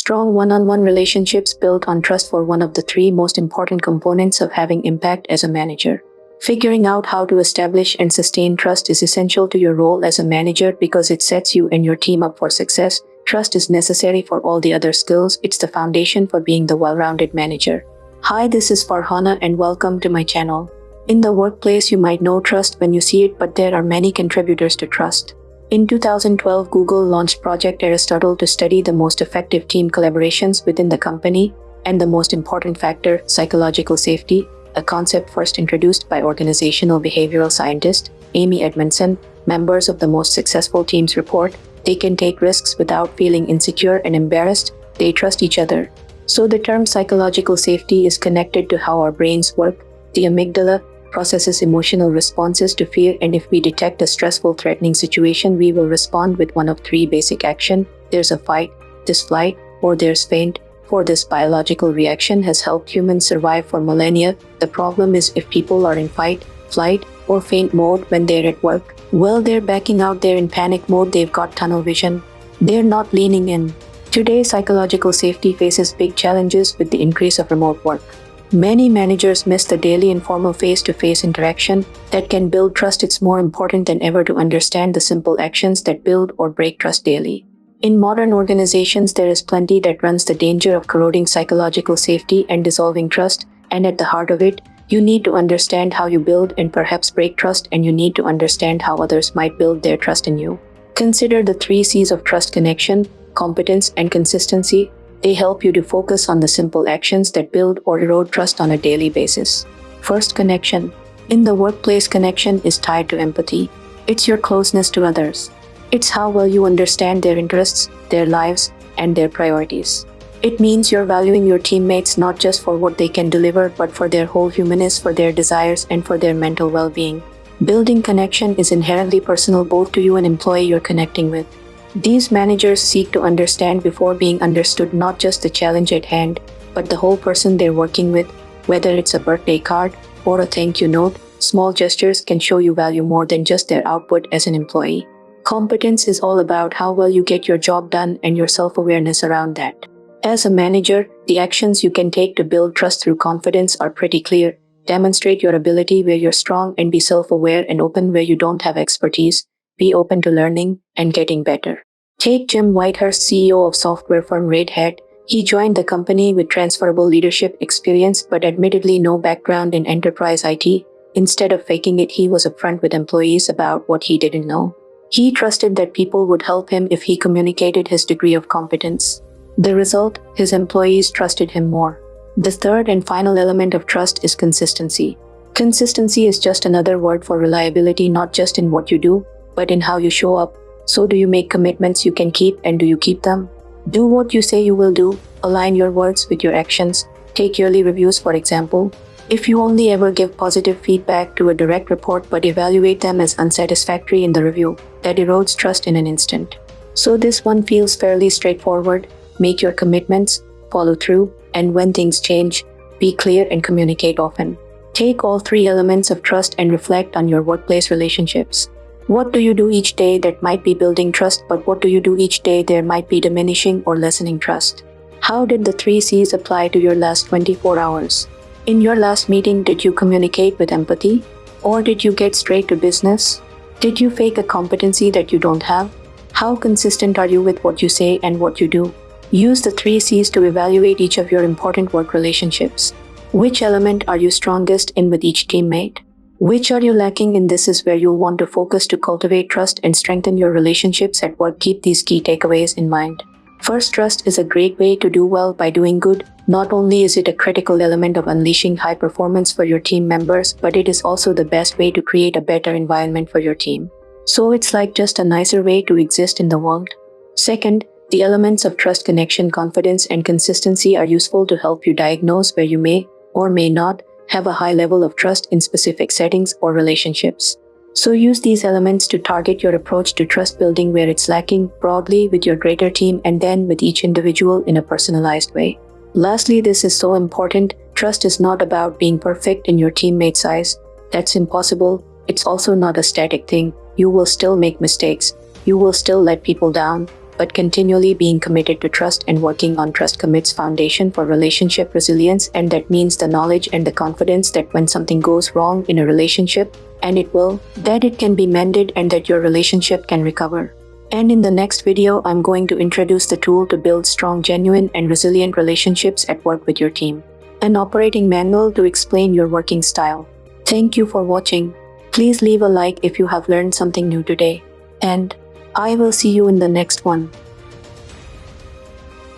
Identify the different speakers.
Speaker 1: Strong one-on-one relationships built on trust were one of the three most important components of having impact as a manager. Figuring out how to establish and sustain trust is essential to your role as a manager because it sets you and your team up for success. Trust is necessary for all the other skills. It's the foundation for being the well-rounded manager. Hi, this is Farhana and welcome to my channel. In the workplace, you might know trust when you see it, but there are many contributors to trust. In 2012, Google launched Project Aristotle to study the most effective team collaborations within the company, and the most important factor, psychological safety, a concept first introduced by organizational behavioral scientist Amy Edmondson. Members of the most successful teams report they can take risks without feeling insecure and embarrassed. They trust each other. So the term psychological safety is connected to how our brains work. The amygdala processes emotional responses to fear, and if we detect a stressful, threatening situation, we will respond with one of three basic actions. There's a fight, there's flight, or there's faint. For this biological reaction has helped humans survive for millennia. The problem is if people are in fight, flight, or faint mode when they're at work, well, they're backing out, they're in panic mode, they've got tunnel vision. They're not leaning in. Today, psychological safety faces big challenges with the increase of remote work. Many managers miss the daily informal face-to-face interaction that can build trust. It's more important than ever to understand the simple actions that build or break trust daily. In modern organizations, there is plenty that runs the danger of corroding psychological safety and dissolving trust, and at the heart of it, you need to understand how you build and perhaps break trust, and you need to understand how others might build their trust in you. Consider the 3 C's of trust: connection, competence, and consistency. They help you to focus on the simple actions that build or erode trust on a daily basis. First, connection. In the workplace, connection is tied to empathy. It's your closeness to others. It's how well you understand their interests, their lives, and their priorities. It means you're valuing your teammates not just for what they can deliver, but for their whole humanness, for their desires, and for their mental well-being. Building connection is inherently personal, both to you and employee you're connecting with. These managers seek to understand before being understood, not just the challenge at hand, but the whole person they're working with. Whether it's a birthday card or a thank you note, small gestures can show you value more than just their output as an employee. Competence is all about how well you get your job done and your self-awareness around that. As a manager, the actions you can take to build trust through confidence are pretty clear. Demonstrate your ability where you're strong and be self-aware and open where you don't have expertise. Be open to learning and getting better. Take Jim Whitehurst, CEO of software firm Red Hat. He joined the company with transferable leadership experience but admittedly no background in enterprise IT. Instead of faking it, he was upfront with employees about what he didn't know. He trusted that people would help him if he communicated his degree of competence. The result, his employees trusted him more. The third and final element of trust is consistency. Consistency is just another word for reliability, not just in what you do, but in how you show up. So do you make commitments you can keep, and do you keep them? Do what you say you will do. Align your words with your actions. Take yearly reviews, for example. If you only ever give positive feedback to a direct report but evaluate them as unsatisfactory in the review, that erodes trust in an instant. So this one feels fairly straightforward. Make your commitments, follow through, and when things change, be clear and communicate often. Take all 3 elements of trust and reflect on your workplace relationships. What do you do each day that might be building trust, but what do you do each day that might be diminishing or lessening trust? How did the 3 C's apply to your last 24 hours? In your last meeting, did you communicate with empathy? Or did you get straight to business? Did you fake a competency that you don't have? How consistent are you with what you say and what you do? Use the 3 C's to evaluate each of your important work relationships. Which element are you strongest in with each teammate? Which are you lacking in? This is where you'll want to focus to cultivate trust and strengthen your relationships at work. Keep these key takeaways in mind. First, trust is a great way to do well by doing good. Not only is it a critical element of unleashing high performance for your team members, but it is also the best way to create a better environment for your team. So it's like just a nicer way to exist in the world. Second, the elements of trust, connection, confidence, and consistency are useful to help you diagnose where you may or may not have a high level of trust in specific settings or relationships. So use these elements to target your approach to trust building where it's lacking, broadly with your greater team and then with each individual in a personalized way. Lastly, this is so important, trust is not about being perfect in your teammate's eyes. That's impossible. It's also not a static thing. You will still make mistakes. You will still let people down. but continually being committed to trust and working on trust commits foundation for relationship resilience, and that means the knowledge and the confidence that when something goes wrong in a relationship, and it will, that it can be mended and that your relationship can recover. And in the next video, I'm going to introduce the tool to build strong, genuine, and resilient relationships at work with your team. An operating manual to explain your working style. Thank you for watching. Please leave a like if you have learned something new today. And I will see you in the next one.